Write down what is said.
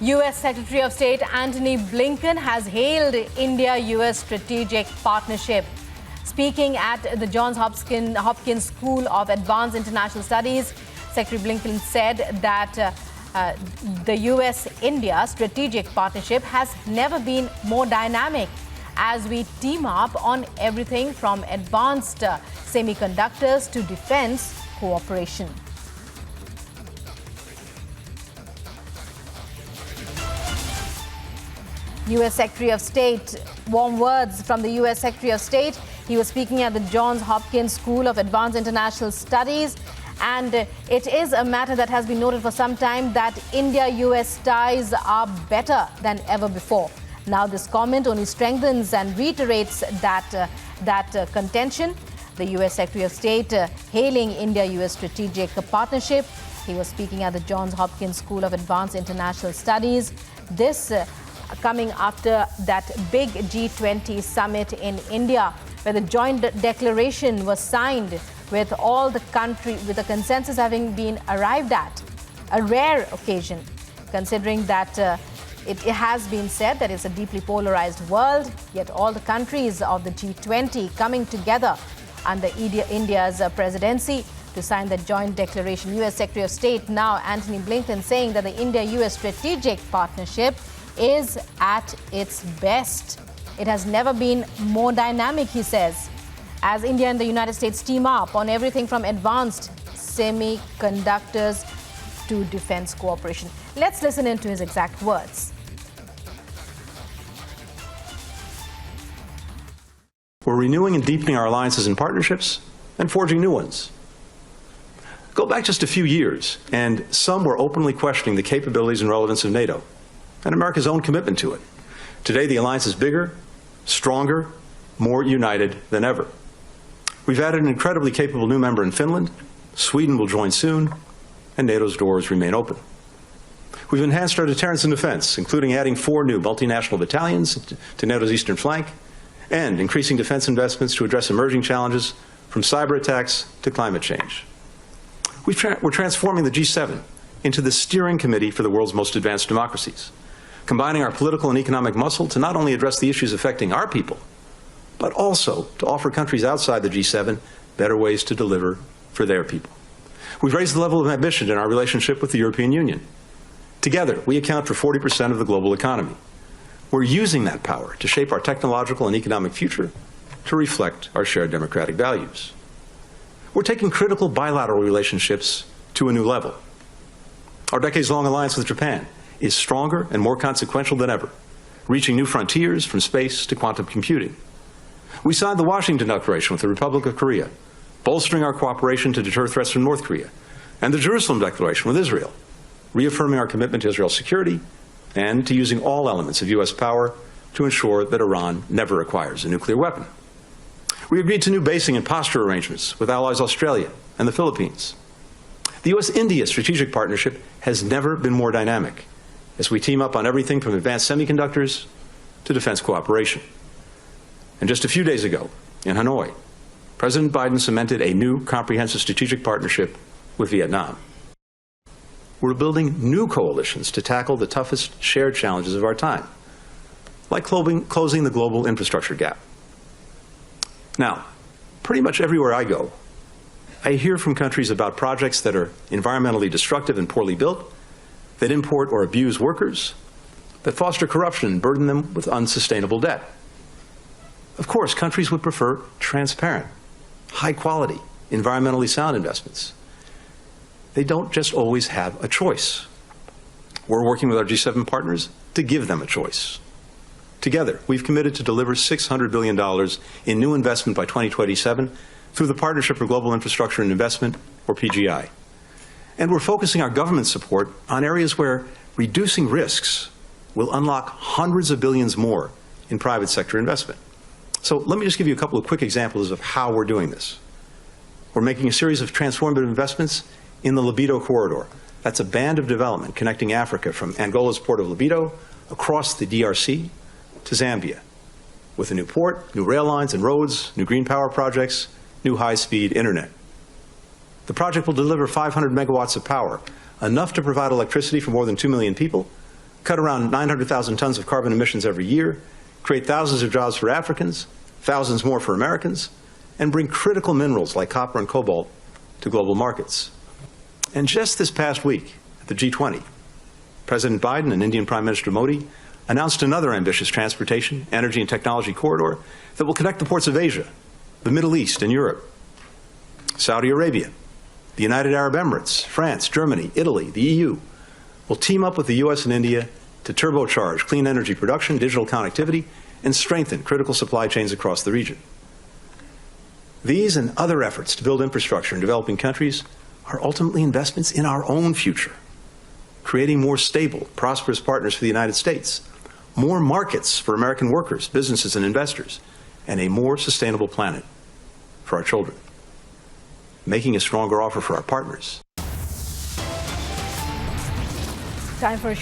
U.S. Secretary of State Antony Blinken has hailed India-U.S. strategic partnership. Speaking at the Johns Hopkins School of Advanced International Studies, Secretary Blinken said that the U.S. India strategic partnership has never been more dynamic as we team up on everything from advanced semiconductors to defense cooperation. U.S. Secretary of State, warm words from the U.S. Secretary of State. He was speaking at the Johns Hopkins School of Advanced International Studies. And it is a matter that has been noted for some time that India-U.S. ties are better than ever before. Now this comment only strengthens and reiterates that contention. The U.S. Secretary of State hailing India-U.S. strategic partnership. He was speaking at the Johns Hopkins School of Advanced International Studies. This coming after that big G20 summit in India, where the joint declaration was signed with all the countries, with a consensus having been arrived at. A rare occasion, considering that it has been said that it's a deeply polarized world, yet all the countries of the G20 coming together under India's presidency to sign the joint declaration. U.S. Secretary of State now Antony Blinken saying that the India-U.S. strategic partnership is at its best. It has never been more dynamic, he says, as India and the United States team up on everything from advanced semiconductors to defense cooperation. Let's listen into his exact words. We're renewing and deepening our alliances and partnerships and forging new ones. Go back just a few years, and some were openly questioning the capabilities and relevance of NATO and America's own commitment to it. Today, the alliance is bigger, stronger, more united than ever. We've added an incredibly capable new member in Finland. Sweden will join soon, and NATO's doors remain open. We've enhanced our deterrence and defense, including adding 4 new multinational battalions to NATO's eastern flank, and increasing defense investments to address emerging challenges from cyber attacks to climate change. We're transforming the G7 into the steering committee for the world's most advanced democracies, combining our political and economic muscle to not only address the issues affecting our people, but also to offer countries outside the G7 better ways to deliver for their people. We've raised the level of ambition in our relationship with the European Union. Together, we account for 40% of the global economy. We're using that power to shape our technological and economic future to reflect our shared democratic values. We're taking critical bilateral relationships to a new level. Our decades-long alliance with Japan is stronger and more consequential than ever, reaching new frontiers from space to quantum computing. We signed the Washington Declaration with the Republic of Korea, bolstering our cooperation to deter threats from North Korea, and the Jerusalem Declaration with Israel, reaffirming our commitment to Israel's security and to using all elements of U.S. power to ensure that Iran never acquires a nuclear weapon. We agreed to new basing and posture arrangements with allies Australia and the Philippines. The U.S. India strategic partnership has never been more dynamic, as we team up on everything from advanced semiconductors to defense cooperation. And just a few days ago, in Hanoi, President Biden cemented a new comprehensive strategic partnership with Vietnam. We're building new coalitions to tackle the toughest shared challenges of our time, like closing the global infrastructure gap. Now, pretty much everywhere I go, I hear from countries about projects that are environmentally destructive and poorly built, that import or abuse workers, that foster corruption and burden them with unsustainable debt. Of course, countries would prefer transparent, high-quality, environmentally sound investments. They don't just always have a choice. We're working with our G7 partners to give them a choice. Together, we've committed to deliver $600 billion in new investment by 2027 through the Partnership for Global Infrastructure and Investment, or PGI. And we're focusing our government support on areas where reducing risks will unlock hundreds of billions more in private sector investment. So let me just give you a couple of quick examples of how we're doing this. We're making a series of transformative investments in the Libido Corridor. That's a band of development connecting Africa from Angola's port of Libido across the DRC to Zambia, with a new port, new rail lines and roads, new green power projects, new high-speed internet. The project will deliver 500 megawatts of power, enough to provide electricity for more than 2 million people, cut around 900,000 tons of carbon emissions every year, create thousands of jobs for Africans, thousands more for Americans, and bring critical minerals like copper and cobalt to global markets. And just this past week, at the G20, President Biden and Indian Prime Minister Modi announced another ambitious transportation, energy, and technology corridor that will connect the ports of Asia, the Middle East, and Europe. Saudi Arabia, the United Arab Emirates, France, Germany, Italy, the EU will team up with the U.S. and India to turbocharge clean energy production, digital connectivity, and strengthen critical supply chains across the region. These and other efforts to build infrastructure in developing countries are ultimately investments in our own future, creating more stable, prosperous partners for the United States, more markets for American workers, businesses, and investors, and a more sustainable planet for our children, making a stronger offer for our partners. Time for a